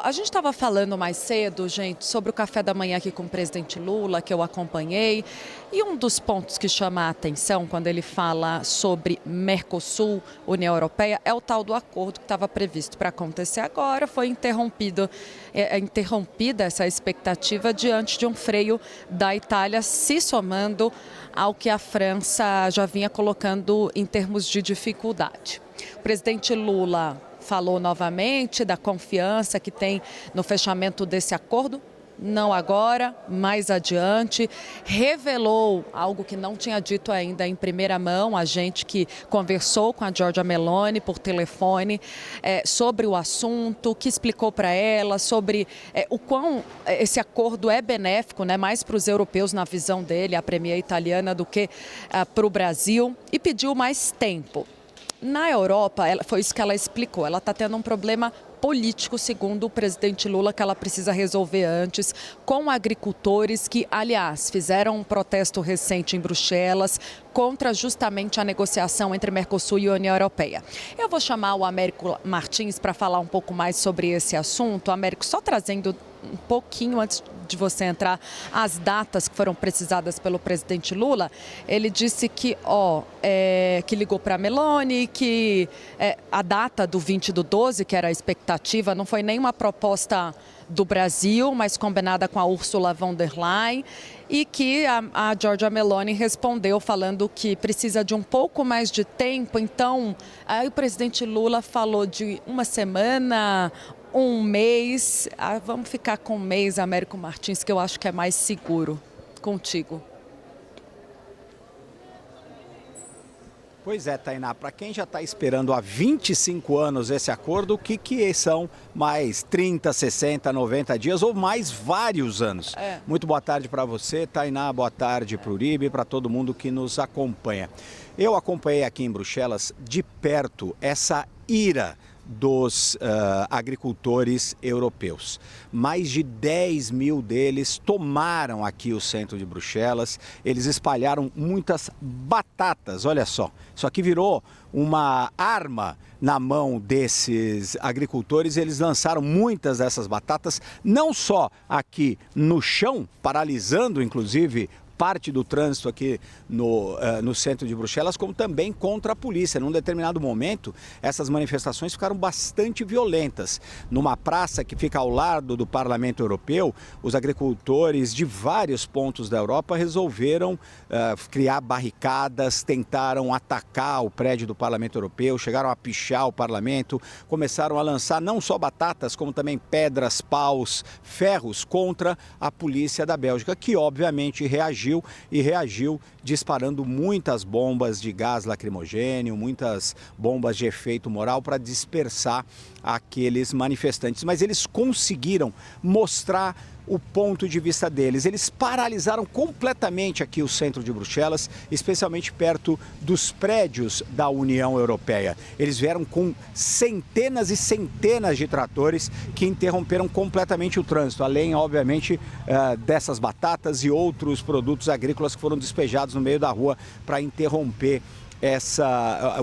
A gente estava falando mais cedo, gente, sobre o café da manhã aqui com o presidente Lula, que eu acompanhei. E um dos pontos que chama a atenção quando ele fala sobre Mercosul, União Europeia, é o tal do acordo que estava previsto para acontecer agora. Foi interrompida essa expectativa diante de um freio da Itália se somando ao que a França já vinha colocando em termos de dificuldade. O presidente Lula falou novamente da confiança que tem no fechamento desse acordo, não agora, mais adiante. Revelou algo que não tinha dito ainda em primeira mão, a gente que conversou com a Giorgia Meloni por telefone sobre o assunto, que explicou para ela sobre o quão esse acordo é benéfico, né, mais para os europeus na visão dele, a premier italiana, do que para o Brasil, e pediu mais tempo. Na Europa, foi isso que ela explicou, ela está tendo um problema político, segundo o presidente Lula, que ela precisa resolver antes, com agricultores que, aliás, fizeram um protesto recente em Bruxelas contra justamente a negociação entre Mercosul e União Europeia. Eu vou chamar o Américo Martins para falar um pouco mais sobre esse assunto. Américo, só trazendo um pouquinho antes de você entrar, as datas que foram precisadas pelo presidente Lula. Ele disse que, que ligou para a Meloni, que a data do 20/12, que era a expectativa, não foi nenhuma proposta do Brasil, mas combinada com a Ursula von der Leyen, e que a Giorgia Meloni respondeu falando que precisa de um pouco mais de tempo. Então, aí o presidente Lula falou de uma semana, um mês. Vamos ficar com um mês, Américo Martins, que eu acho que é mais seguro. Contigo. Pois é, Tainá, para quem já está esperando há 25 anos esse acordo, o que são mais 30, 60, 90 dias ou mais vários anos? Muito boa tarde para você, Tainá, boa tarde para o Uribe e para todo mundo que nos acompanha. Eu acompanhei aqui em Bruxelas de perto essa ira dos agricultores europeus. Mais de 10 mil deles tomaram aqui o centro de Bruxelas, eles espalharam muitas batatas, olha só, isso aqui virou uma arma na mão desses agricultores. Eles lançaram muitas dessas batatas, não só aqui no chão, paralisando inclusive parte do trânsito aqui no centro de Bruxelas, como também contra a polícia. Num determinado momento, essas manifestações ficaram bastante violentas. Numa praça que fica ao lado do Parlamento Europeu, os agricultores de vários pontos da Europa resolveram criar barricadas, tentaram atacar o prédio do Parlamento Europeu, chegaram a pichar o parlamento, começaram a lançar não só batatas, como também pedras, paus, ferros contra a polícia da Bélgica, que obviamente reagiu disparando muitas bombas de gás lacrimogêneo, muitas bombas de efeito moral para dispersar aqueles manifestantes. Mas eles conseguiram mostrar o ponto de vista deles. Eles paralisaram completamente aqui o centro de Bruxelas, especialmente perto dos prédios da União Europeia. Eles vieram com centenas e centenas de tratores que interromperam completamente o trânsito, além, obviamente, dessas batatas e outros produtos agrícolas que foram despejados no meio da rua para interromper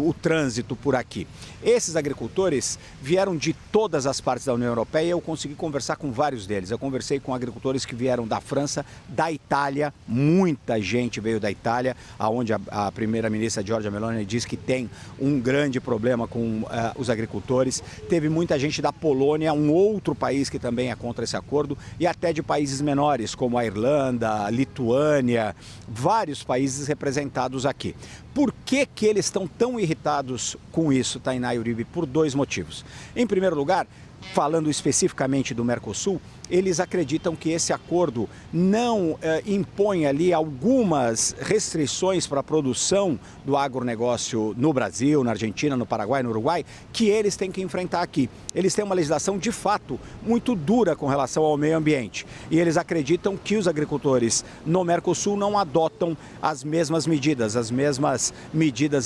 o trânsito por aqui. Esses agricultores vieram de todas as partes da União Europeia e eu consegui conversar com vários deles. Eu conversei com agricultores que vieram da França, da Itália, muita gente veio da Itália, onde a primeira-ministra Giorgia Meloni diz que tem um grande problema com os agricultores. Teve muita gente da Polônia, um outro país que também é contra esse acordo, e até de países menores, como a Irlanda, a Lituânia, vários países representados aqui. Por que eles estão tão irritados com isso, Tainá e Uribe? Por dois motivos. Em primeiro lugar, falando especificamente do Mercosul, eles acreditam que esse acordo não impõe ali algumas restrições para a produção do agronegócio no Brasil, na Argentina, no Paraguai, no Uruguai, que eles têm que enfrentar aqui. Eles têm uma legislação, de fato, muito dura com relação ao meio ambiente. E eles acreditam que os agricultores no Mercosul não adotam as mesmas medidas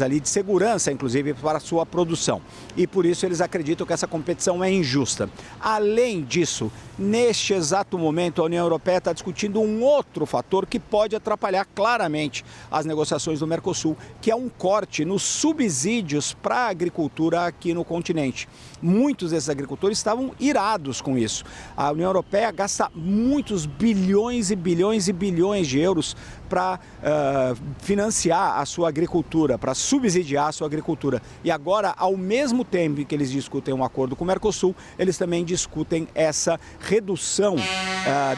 ali de segurança, inclusive, para a sua produção. E por isso eles acreditam que essa competição é injusta. justa. Além disso, neste exato momento, a União Europeia está discutindo um outro fator que pode atrapalhar claramente as negociações do Mercosul, que é um corte nos subsídios para a agricultura aqui no continente. Muitos desses agricultores estavam irados com isso. A União Europeia gasta muitos bilhões e bilhões e bilhões de euros para financiar a sua agricultura, para subsidiar a sua agricultura. E agora, ao mesmo tempo que eles discutem um acordo com o Mercosul, eles também discutem essa redução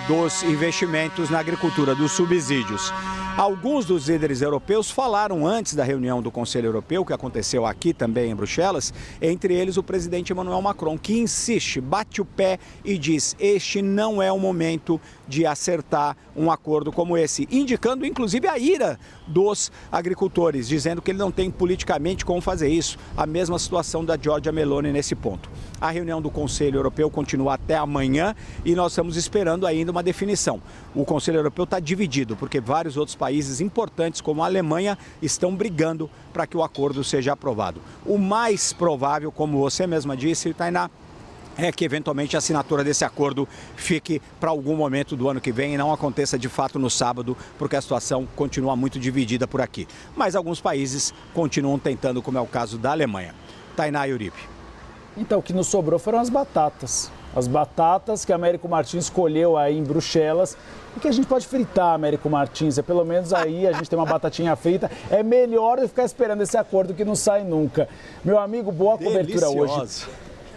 dos investimentos na agricultura, dos subsídios. Alguns dos líderes europeus falaram antes da reunião do Conselho Europeu, que aconteceu aqui também em Bruxelas, entre eles o presidente Emmanuel Macron, que insiste, bate o pé e diz: este não é o momento de acertar um acordo como esse, indicando inclusive a ira dos agricultores, dizendo que ele não tem politicamente como fazer isso. A mesma situação da Giorgia Meloni nesse ponto. A reunião do Conselho Europeu continua até amanhã e nós estamos esperando ainda uma definição. O Conselho Europeu está dividido, porque vários outros países importantes, como a Alemanha, estão brigando para que o acordo seja aprovado. O mais provável, como você mesma disse, Tainá, é que eventualmente a assinatura desse acordo fique para algum momento do ano que vem e não aconteça de fato no sábado, porque a situação continua muito dividida por aqui. Mas alguns países continuam tentando, como é o caso da Alemanha. Tainá e Uribe. Então, o que nos sobrou foram as batatas. As batatas que a Américo Martins escolheu aí em Bruxelas. E que a gente pode fritar, Américo Martins. Pelo menos aí a gente tem uma batatinha frita. É melhor do que ficar esperando esse acordo que não sai nunca. Meu amigo, boa cobertura hoje.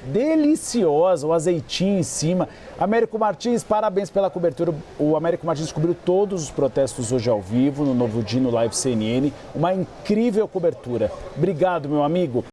Deliciosa, o azeitinho em cima. Américo Martins, parabéns pela cobertura. O Américo Martins cobriu todos os protestos hoje ao vivo no Novo Dia no Live CNN. Uma incrível cobertura. Obrigado, meu amigo.